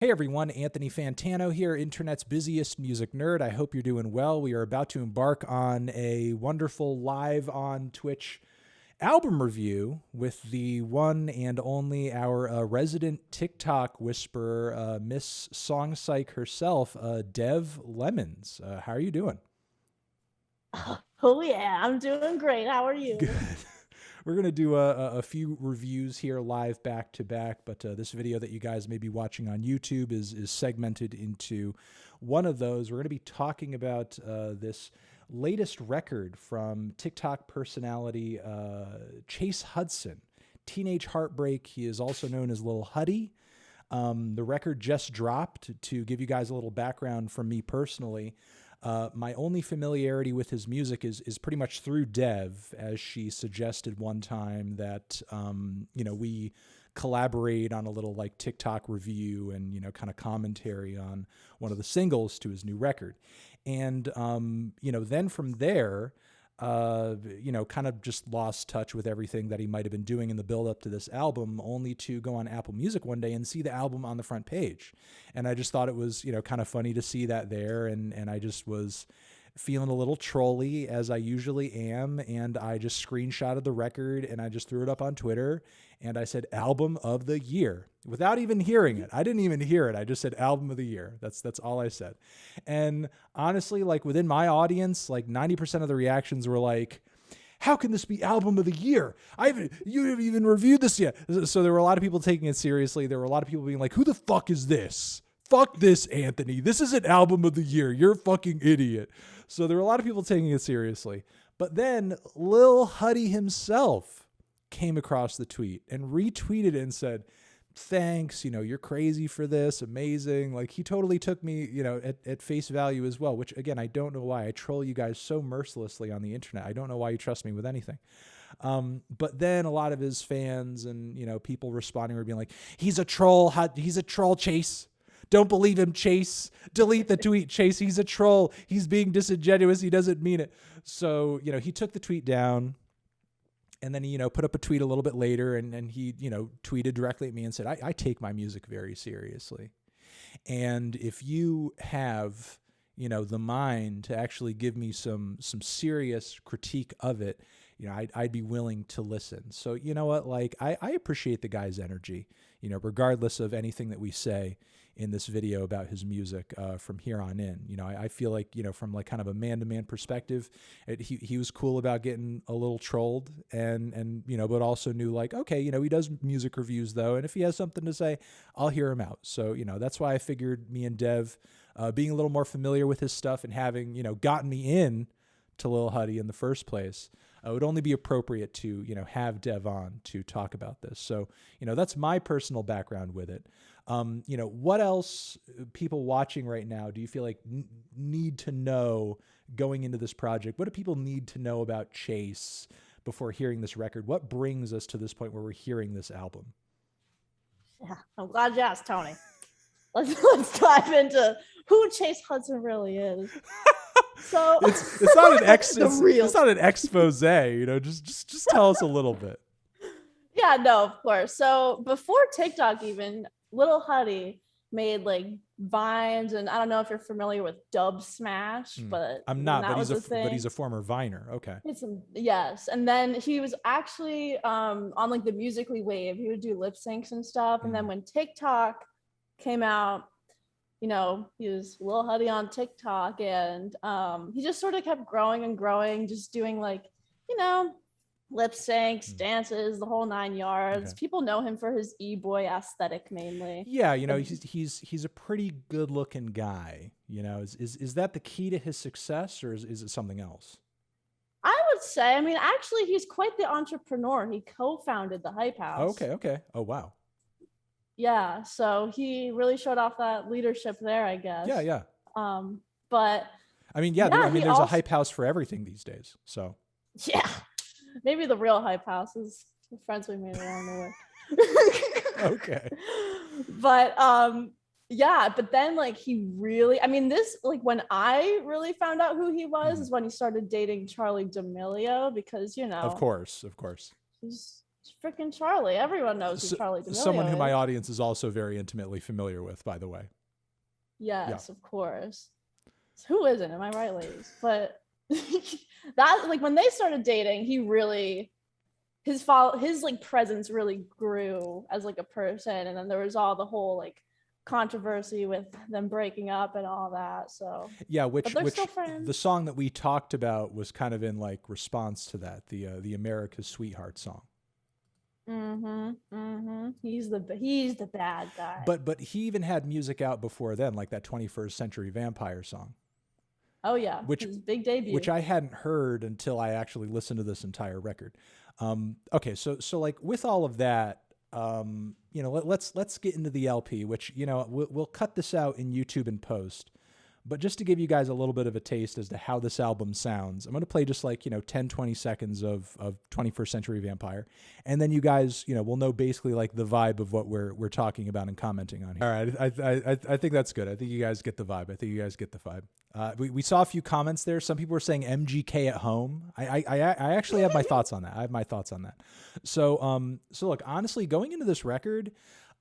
Hey everyone, Anthony Fantano here, internet's busiest music nerd. I hope you're doing well. We are about to embark on a wonderful live on Twitch album review with the one and only our resident TikTok whisperer, Miss Song Psych herself, Dev Lemons. How are you doing? Oh yeah, I'm doing great. How are Good. you? We're going to do a few reviews here live back to back, but this video that you guys may be watching on YouTube is segmented into one of those. We're going to be talking about this latest record from TikTok personality Chase Hudson, Teenage Heartbreak. He is also known as LILHUDDY. The record just dropped. To give you guys a little background from me personally, my only familiarity with his music is pretty much through Dev, as she suggested one time that we collaborate on a little like TikTok review and kind of commentary on one of the singles to his new record, and then from there. Kind of just lost touch with everything that he might have been doing in the build up to this album, only to go on Apple Music one day and see the album on the front page. And I just thought it was, kind of funny to see that there. And I just was feeling a little trolly, as I usually am. And I just screenshotted the record and I just threw it up on Twitter. And I said, album of the year, without even hearing it. I didn't even hear it. I just said album of the year. That's all I said. And honestly, like within my audience, like 90% of the reactions were like, how can this be album of the year? You haven't even reviewed this yet. So there were a lot of people taking it seriously. There were a lot of people being like, who the fuck is this? Fuck this, Anthony. This isn't album of the year. You're a fucking idiot. So there were a lot of people taking it seriously. But then Lil Huddy himself came across the tweet and retweeted it and said, thanks, you're crazy for this, amazing. Like, he totally took me, at face value as well, which again, I don't know why. I troll you guys so mercilessly on the internet. I don't know why you trust me with anything. But then a lot of his fans and, people responding were being like, he's a troll, Chase. Don't believe him, Chase. Delete the tweet, Chase. He's a troll. He's being disingenuous. He doesn't mean it. So, he took the tweet down. And then he, put up a tweet a little bit later and he, tweeted directly at me and said, I take my music very seriously. And if you have, the mind to actually give me some serious critique of it, I'd be willing to listen. So, you know what, like, I appreciate the guy's energy, regardless of anything that we say in this video about his music from here on in. I feel like, from like kind of a man-to-man perspective, he was cool about getting a little trolled and but also knew like, okay, he does music reviews though. And if he has something to say, I'll hear him out. So, that's why I figured me and Dev being a little more familiar with his stuff and having, gotten me in to Lil Huddy in the first place, it would only be appropriate to, have Dev on to talk about this. So, that's my personal background with it. What else people watching right now do you feel like need to know going into this project? What do people need to know about Chase before hearing this record? What brings us to this point where we're hearing this album? Yeah, I'm glad you asked, Tony. Let's dive into who Chase Hudson really is. So it's not an it's not an expose, just tell us a little bit. Yeah, no, of course. So before TikTok, even Lil Huddy made like vines, and I don't know if you're familiar with Dub Smash, but I'm not. But he's a former Viner. Okay. Yes, and then he was actually on like the Musically wave. He would do lip syncs and stuff, and then when TikTok came out, he was Lil Huddy on TikTok, and he just sort of kept growing and growing, just doing like lip syncs, dances, the whole 9 yards. Okay. People know him for his e-boy aesthetic mainly. Yeah, he's a pretty good looking guy. Is that the key to his success, or is it something else? I would say, actually, he's quite the entrepreneur. He co-founded the Hype House. Okay. Oh, wow. Yeah, so he really showed off that leadership there, I guess. Yeah. But there's a Hype House for everything these days. So yeah. Maybe the real Hype House is the friends we made along the way. Okay. But but then like he really, this, like when I really found out who he was is when he started dating Charlie D'Amelio, because Of course. he's It's freaking Charlie. Everyone knows who Charlie D'Amelio Someone who is. my audience is also very intimately familiar with, by the way. Yes, of course. Who isn't? Am I right, ladies? But that, like, when they started dating, he really, his like presence really grew as like a person, and then there was all the whole like controversy with them breaking up and all that. So yeah, but they're still friends. the song that we talked about was kind of in like response to that, the America's Sweetheart song. He's the bad guy. But he even had music out before then, like that 21st Century Vampire song. Oh yeah, his big debut, which I hadn't heard until I actually listened to this entire record. Okay, so like with all of that, you know, let's get into the LP, which, you know, we'll cut this out in YouTube and post. But just to give you guys a little bit of a taste as to how this album sounds, I'm going to play just like, you know, 10, 20 seconds of 21st Century Vampire. And then you guys, you know, will know basically like the vibe of what we're talking about and commenting on here. All right. I think that's good. I think you guys get the vibe. We saw a few comments there. Some people were saying MGK at home. I actually have my thoughts on that. So look, honestly, going into this record,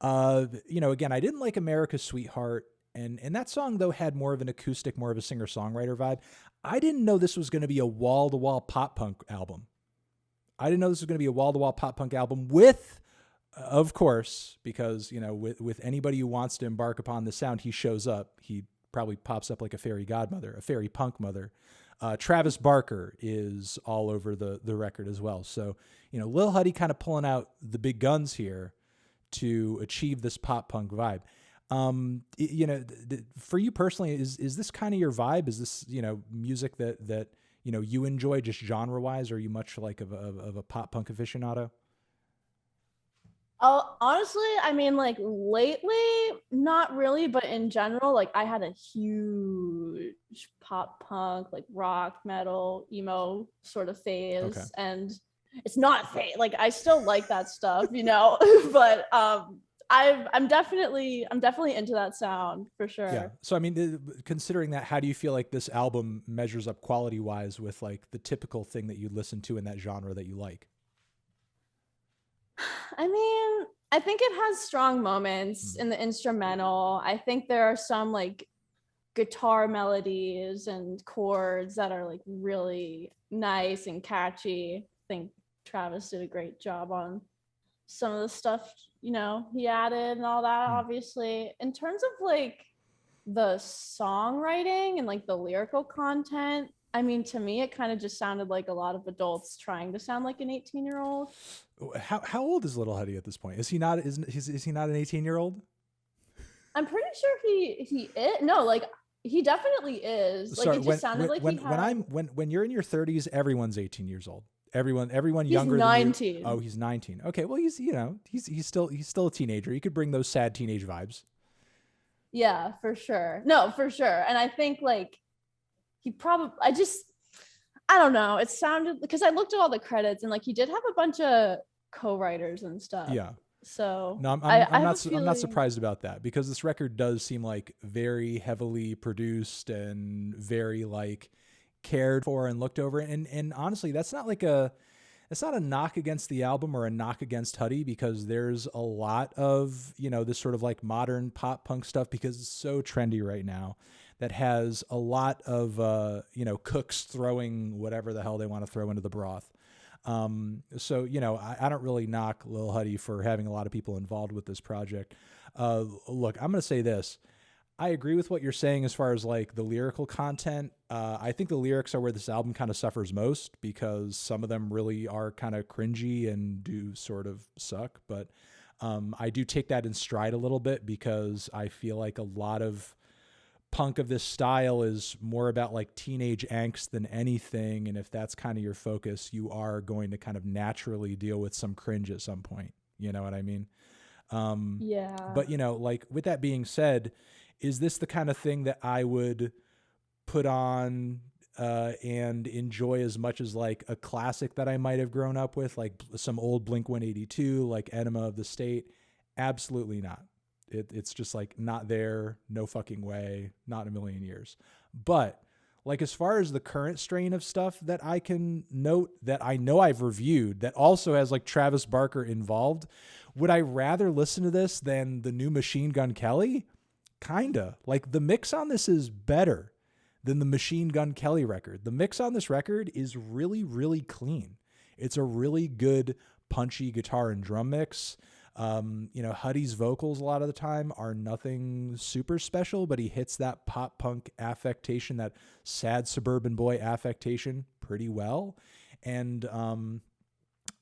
you know, again, I didn't like America's Sweetheart. And that song, though, had more of an acoustic, more of a singer-songwriter vibe. I didn't know this was going to be a wall-to-wall pop-punk album. With, of course, because, you know, with anybody who wants to embark upon the sound, he shows up. He probably pops up like a fairy godmother, a fairy punk mother. Travis Barker is all over the record as well. So, you know, Lil Huddy kind of pulling out the big guns here to achieve this pop-punk vibe. You know, for you personally, is this kind of your vibe? Is this, you know, music that, you know, you enjoy just genre wise? Or are you much like of a pop punk aficionado? Oh, honestly, I mean, like lately, not really, but in general, like I had a huge pop punk, like rock, metal, emo sort of phase. Okay. And it's not fake. Like I still like that stuff, you know, but, I'm definitely into that sound for sure. Yeah. So, I mean, considering that, how do you feel like this album measures up quality wise with like the typical thing that you listen to in that genre that you like? I mean, I think it has strong moments in the instrumental. I think there are some like guitar melodies and chords that are like really nice and catchy. I think Travis did a great job on some of the stuff, you know, he added and all that. Obviously, in terms of like the songwriting and like the lyrical content, I mean, to me it kind of just sounded like a lot of adults trying to sound like an 18-year-old. How old is Little Huddy at this point? Is he not is he not an 18-year-old? I'm pretty sure he is. No, like he definitely is. Like Sorry, it just sounded like when you're in your 30s, everyone's 18 years old. Everyone he's younger 19. than you. Oh, he's 19. Okay, well he's, you know, he's still a teenager. He could bring those sad teenage vibes. Yeah, for sure. No, for sure. And I think like he probably I don't know. It sounded, because I looked at all the credits and like he did have a bunch of co-writers and stuff. Yeah. So no, I'm not surprised about that, because this record does seem like very heavily produced and very like cared for and looked over. And honestly, that's not a knock against the album or a knock against Huddy, because there's a lot of, you know, this sort of like modern pop punk stuff, because it's so trendy right now, that has a lot of, you know, cooks throwing whatever the hell they want to throw into the broth. So, you know, I don't really knock Lil Huddy for having a lot of people involved with this project. Look, I'm going to say this. I agree with what you're saying as far as like the lyrical content. I think the lyrics are where this album kind of suffers most, because some of them really are kind of cringy and do sort of suck. But I do take that in stride a little bit, because I feel like a lot of punk of this style is more about like teenage angst than anything. And if that's kind of your focus, you are going to kind of naturally deal with some cringe at some point. You know what I mean? Yeah. But, you know, like with that being said, is this the kind of thing that I would put on and enjoy as much as like a classic that I might have grown up with, like some old Blink-182, like Enema of the State? Absolutely not. It's just like not there, no fucking way, not in a million years. But Like, as far as the current strain of stuff that I can note that I know I've reviewed that also has like Travis Barker involved, would I rather listen to this than the new Machine Gun Kelly? Kinda. Like, the mix on this is better than the Machine Gun Kelly record. The mix on this record is really, really clean. It's a really good punchy guitar and drum mix. Huddy's vocals a lot of the time are nothing super special, but he hits that pop punk affectation, that sad suburban boy affectation pretty well. And,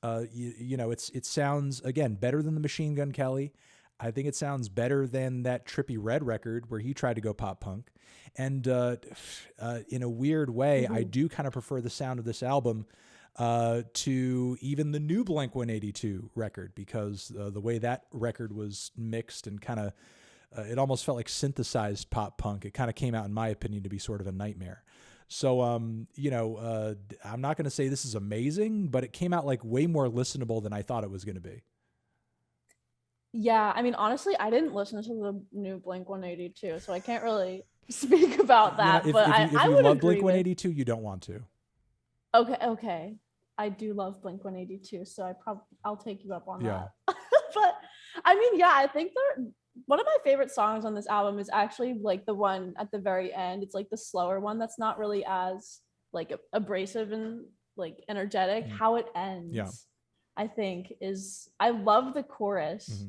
it sounds, again, better than the Machine Gun Kelly. I think it sounds better than that Trippie Redd record where he tried to go pop punk. And in a weird way, I do kind of prefer the sound of this album to even the new Blink-182 record, because the way that record was mixed and kind of, it almost felt like synthesized pop punk. It kind of came out, in my opinion, to be sort of a nightmare. So, I'm not going to say this is amazing, but it came out like way more listenable than I thought it was going to be. Yeah, I mean, honestly, I didn't listen to the new Blink-182, so I can't really speak about that. If I you would love agree Blink-182, you don't want to. Okay. I do love Blink-182, so I'll take you up on that. But I mean, yeah, I think one of my favorite songs on this album is actually like the one at the very end. It's like the slower one that's not really as like abrasive and like energetic. How it ends, I think, I love the chorus.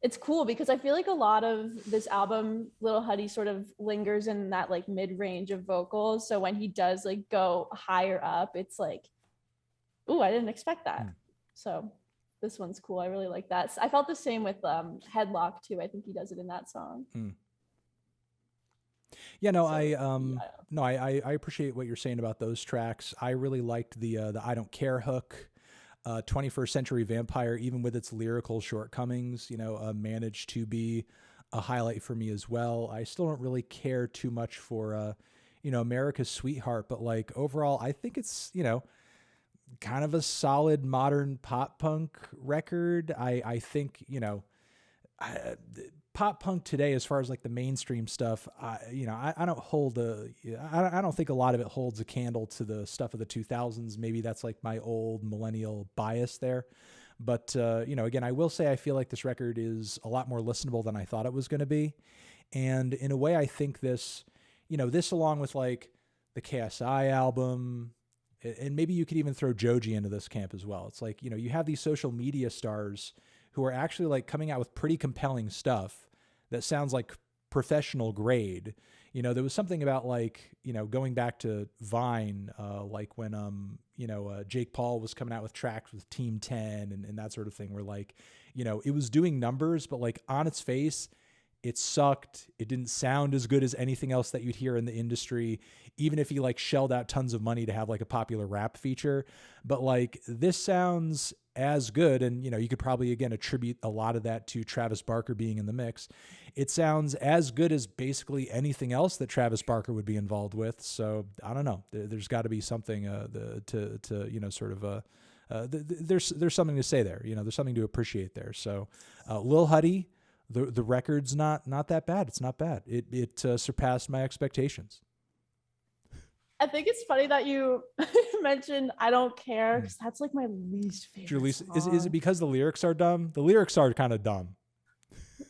It's cool because I feel like a lot of this album, Lil Huddy sort of lingers in that like mid-range of vocals. So when he does like go higher up, it's like, ooh, I didn't expect that. So this one's cool. I really like that. I felt the same with Headlock too. I think he does it in that song. Yeah, no, I appreciate what you're saying about those tracks. I really liked the I Don't Care hook. 21st Century Vampire, even with its lyrical shortcomings, managed to be a highlight for me as well. I still don't really care too much for, America's Sweetheart, but like overall, I think it's, kind of a solid modern pop punk record. I think, pop punk today, as far as like the mainstream stuff, I don't think a lot of it holds a candle to the stuff of the 2000s. Maybe that's like my old millennial bias there. But, again, I will say I feel like this record is a lot more listenable than I thought it was going to be. And in a way, I think this along with like the KSI album, and maybe you could even throw Joji into this camp as well. It's like, you have these social media stars who are actually like coming out with pretty compelling stuff that sounds like professional grade. There was something about like, going back to Vine, like when, Jake Paul was coming out with tracks with Team 10 and that sort of thing, where like, it was doing numbers, but like on its face, it sucked. It didn't sound as good as anything else that you'd hear in the industry, even if he like shelled out tons of money to have like a popular rap feature. But like this sounds as good. And, you could probably, again, attribute a lot of that to Travis Barker being in the mix. It sounds as good as basically anything else that Travis Barker would be involved with. So I don't know. There's got to be something there's something to say there. There's something to appreciate there. So Lil Huddy, the record's not that bad. It's not bad. It surpassed my expectations. I think it's funny that you mentioned I Don't Care, because that's like my least favorite song. Is it because the lyrics are dumb? The lyrics are kind of dumb.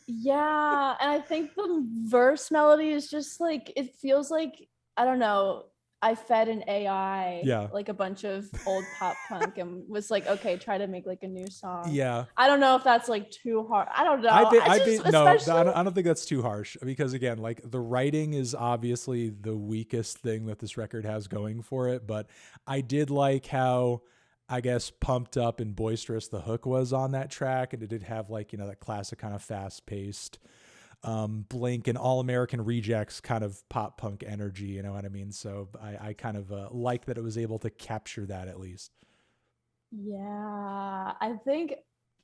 Yeah, and I think the verse melody is just like, it feels like, I don't know, I fed an AI like a bunch of old pop punk and was like, okay, try to make like a new song. Yeah. I don't know if that's like too hard. I don't know. I don't think that's too harsh, because again, like the writing is obviously the weakest thing that this record has going for it. But I did like how, I guess, pumped up and boisterous the hook was on that track. And it did have like, that classic kind of fast paced, Blink and All American Rejects kind of pop punk energy, you know what I mean? So I kind of like that it was able to capture that at least. Yeah, I think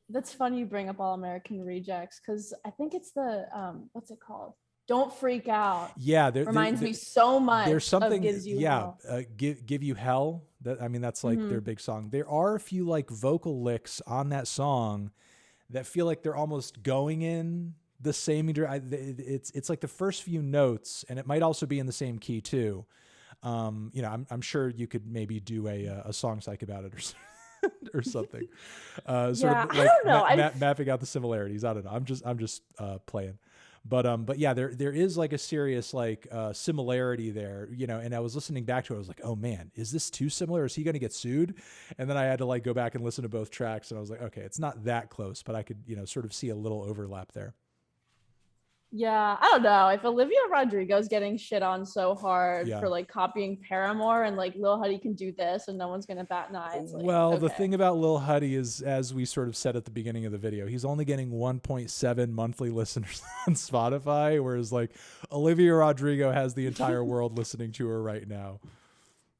that's funny you bring up All American Rejects, because I think it's the what's it called? Don't Freak Out. Yeah, reminds me so much. There's something. Of Gives You Hell. Give You Hell. That's like their big song. There are a few like vocal licks on that song that feel like they're almost going in the same. It's like the first few notes, and it might also be in the same key too. You know, I'm sure you could maybe do a song psych about it or something. Sort Yeah, of I like don't know. mapping out the similarities. I don't know. I'm just playing. But yeah, there is like a serious like similarity there, you know. And I was listening back to it, I was like, oh man, is this too similar? Is he going to get sued? And then I had to like go back and listen to both tracks, and I was like, okay, it's not that close, but I could, you know, sort of see a little overlap there. Yeah, I don't know if Olivia Rodrigo's getting shit on so hard Yeah. for like copying Paramore, and like Lil Huddy can do this and no one's gonna bat an eye. It's like, Well, the okay. thing about Lil Huddy is, as we sort of said at the beginning of the video, he's only getting 1.7 monthly listeners on Spotify, whereas like Olivia Rodrigo has the entire world listening to her right now.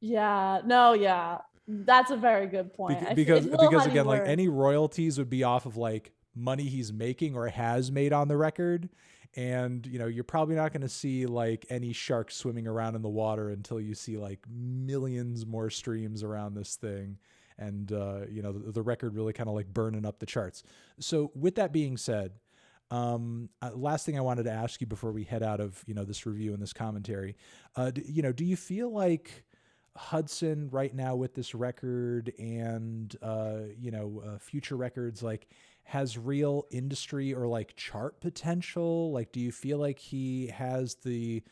Yeah, no, yeah. That's a very good point. Because again, like any royalties would be off of like money he's making or has made on the record. And, you know, you're probably not going to see like any sharks swimming around in the water until you see like millions more streams around this thing. And, you know, the record really kind of like burning up the charts. So with that being said, last thing I wanted to ask you before we head out of, you know, this review and this commentary, you know, do you feel like Hudson right now with this record and, you know, future records, like, has real industry or like chart potential? Like, do you feel like he has the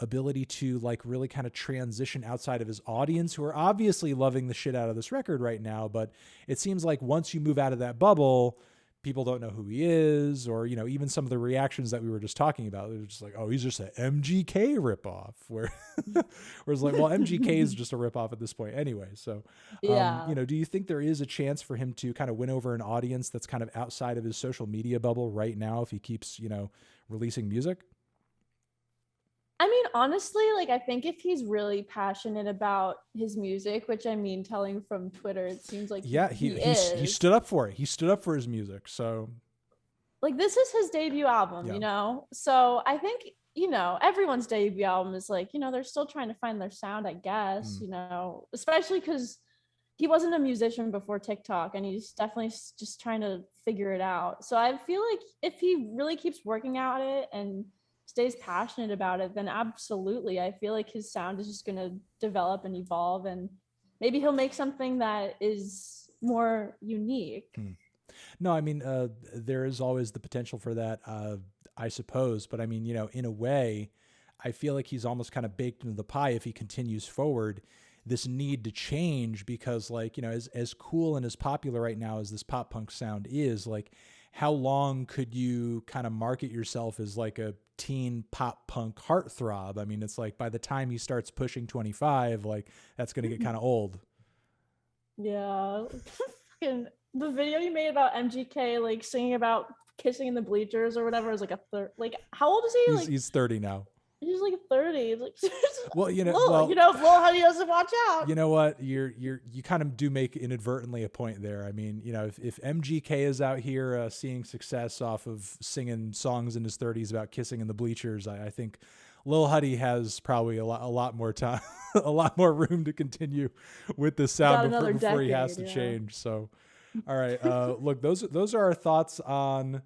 ability to like really kind of transition outside of his audience, who are obviously loving the shit out of this record right now? But it seems like once you move out of that bubble, people don't know who he is, or, you know, even some of the reactions that we were just talking about, they're just like, oh, he's just an MGK ripoff, where it's like, well, MGK is just a ripoff at this point anyway. So, yeah. you know, do you think there is a chance for him to kind of win over an audience that's kind of outside of his social media bubble right now if he keeps, you know, releasing music? I mean, honestly, like I think if he's really passionate about his music, which I mean, telling from Twitter, it seems like Yeah, he stood up for it. He stood up for his music. So like this is his debut album, yeah. you know? So I think, you know, everyone's debut album is like, you know, they're still trying to find their sound, I guess, you know, especially because he wasn't a musician before TikTok, and he's definitely just trying to figure it out. So I feel like if he really keeps working at it and stays passionate about it, then absolutely, I feel like his sound is just going to develop and evolve, and maybe he'll make something that is more unique. No, I mean, there is always the potential for that, I suppose. But I mean, you know, in a way, I feel like he's almost kind of baked into the pie if he continues forward, this need to change, because like, you know, as cool and as popular right now as this pop punk sound is, like, how long could you kind of market yourself as like a teen pop punk heartthrob? I mean, it's like by the time he starts pushing 25, like that's going to get kind of old. Yeah. The video you made about MGK, like singing about kissing in the bleachers or whatever, is like like how old is he? He's 30 now. He's like 30. Like, well, you know, you know, Lil Huddy doesn't watch out. You know what? You kind of do make inadvertently a point there. I mean, you know, if MGK is out here seeing success off of singing songs in his 30s about kissing in the bleachers, I think Lil Huddy has probably a lot more time, a lot more room to continue with the sound before he has to change. So, all right, look, those are our thoughts on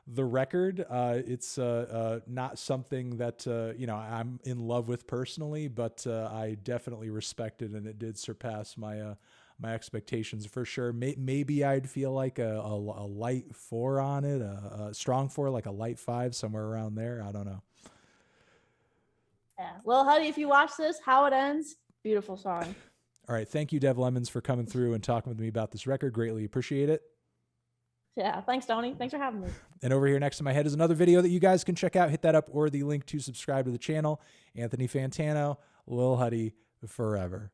the record. It's not something that you know, I'm in love with personally, but I definitely respect it, and it did surpass my my expectations for sure. Maybe I'd feel like a light 4 on it, a strong 4, like a light 5, somewhere around there. I don't know. Yeah, well, Huddy, if you watch this, How It Ends, beautiful song. All right, thank you, Dev Lemons, for coming through and talking with me about this record. Greatly appreciate it. Yeah, thanks, Tony. Thanks for having me. And over here next to my head is another video that you guys can check out. Hit that up, or the link to subscribe to the channel. Anthony Fantano, Lil Huddy, forever.